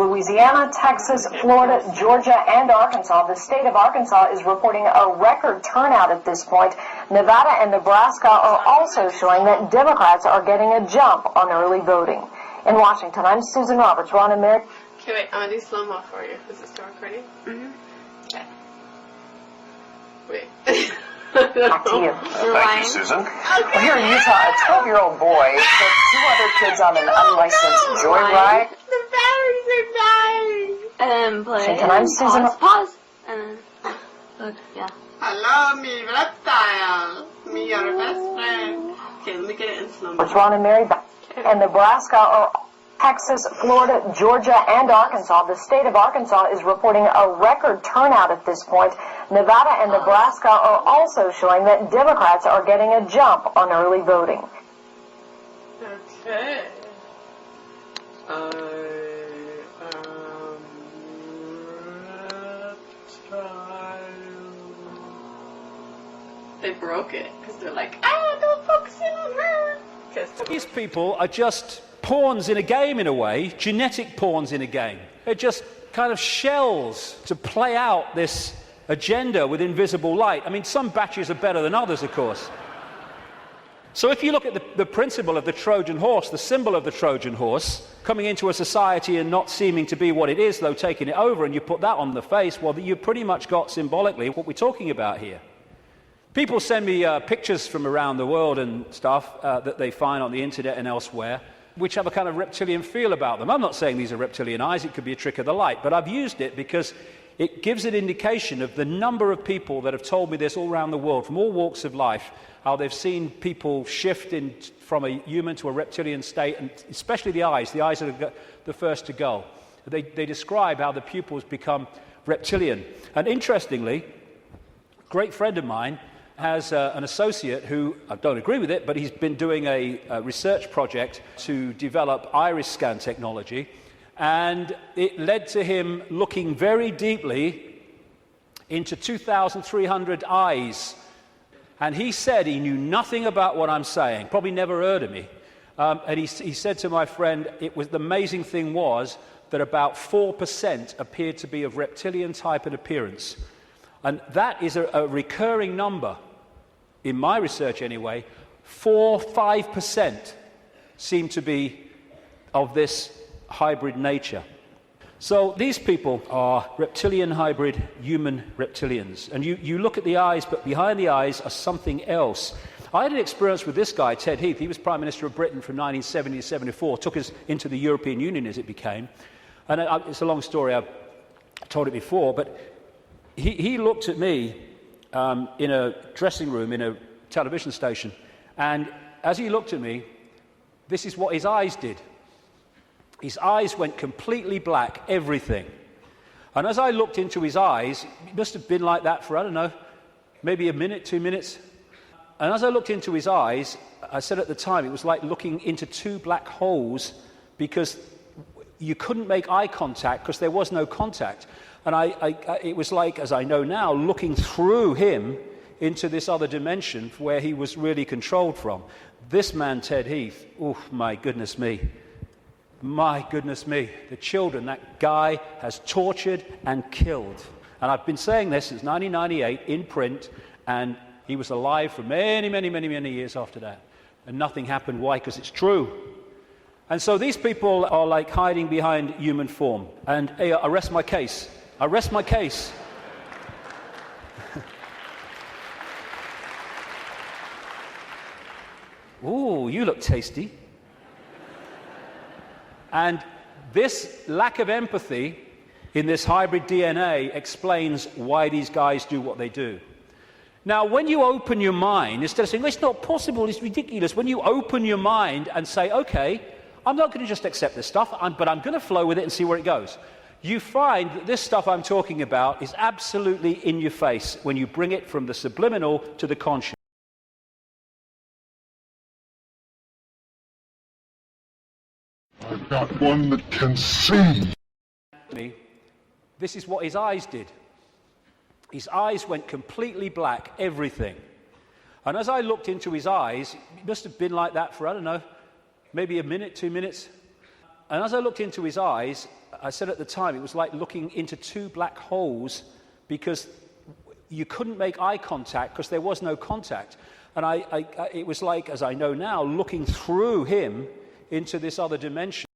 Louisiana, Texas, Florida, Georgia, and Arkansas. The state of Arkansas is reporting a record turnout at this point. Nevada and Nebraska are also showing that Democrats are getting a jump on early voting. In Washington, I'm Susan Roberts. Ron and Mary. Okay, wait, I'm going to do slow-mo for you. Is it still recording? Mm-hmm. Okay. Wait. Back to you. Thank you, Susan. Okay. Well, here in Utah, a 12-year-old boy took two other kids on an unlicensed joyride. The batteries are dying. And then play. Washington, I'm Susan. Pause. And then look, yeah. Hello, me reptile. Me, your best friend. Okay, let me get it in slow-mo. It's Ron and Mary. And Nebraska are Texas, Florida, Georgia, and Arkansas. The state of Arkansas is reporting a record turnout at this point. Nevada and Nebraska are also showing that Democrats are getting a jump on early voting. Okay. They broke it because they're like, don't focus in on her. These people are just pawns in a game, in a way, genetic pawns in a game. They're just kind of shells to play out this agenda with invisible light. I mean, some batches are better than others, of course. So if you look at the principle of the Trojan horse, the symbol of the Trojan horse, coming into a society and not seeming to be what it is, though taking it over, and you put that on the face, well, you've pretty much got symbolically what we're talking about here. People send me pictures from around the world and stuff that they find on the internet and elsewhere, which have a kind of reptilian feel about them. I'm not saying these are reptilian eyes, it could be a trick of the light, but I've used it because it gives an indication of the number of people that have told me this all around the world, from all walks of life, how they've seen people shift from a human to a reptilian state, and especially the eyes are the first to go. They describe how the pupils become reptilian. And interestingly, a great friend of mine has an associate who, I don't agree with it, but he's been doing a research project to develop iris scan technology, and it led to him looking very deeply into 2,300 eyes. And he said he knew nothing about what I'm saying, probably never heard of me. And he said to my friend, the amazing thing was that about 4% appeared to be of reptilian type and appearance. And that is a recurring number, in my research anyway. 5% seem to be of this hybrid nature. So these people are reptilian hybrid human reptilians. And you look at the eyes, but behind the eyes are something else. I had an experience with this guy, Ted Heath. He was Prime Minister of Britain from 1970 to 74, took us into the European Union as it became. And it's a long story, I've told it before, but he looked at me in a dressing room in a television station, and as he looked at me, this is what his eyes did. His eyes went completely black, everything. And as I looked into his eyes, it must have been like that for, I don't know, maybe a minute, 2 minutes. And as I looked into his eyes, I said at the time, it was like looking into two black holes, because you couldn't make eye contact because there was no contact. And it was like, as I know now, looking through him into this other dimension where he was really controlled from. This man, Ted Heath, oh, my goodness me. My goodness me. The children that guy has tortured and killed. And I've been saying this since 1998 in print, and he was alive for many, many, many, many years after that. And nothing happened. Why? Because it's true. And so these people are like hiding behind human form. And hey, I rest my case. I rest my case. Ooh, you look tasty. And this lack of empathy in this hybrid DNA explains why these guys do what they do. Now, when you open your mind, instead of saying, well, it's not possible, it's ridiculous, when you open your mind and say, okay, I'm not going to just accept this stuff, but I'm going to flow with it and see where it goes, you find that this stuff I'm talking about is absolutely in your face when you bring it from the subliminal to the conscious. I've got one that can see. This is what his eyes did. His eyes went completely black, everything. And as I looked into his eyes, it must have been like that for, I don't know, maybe a minute, 2 minutes. And as I looked into his eyes, I said at the time, it was like looking into two black holes, because you couldn't make eye contact because there was no contact. And it was like, as I know now, looking through him into this other dimension.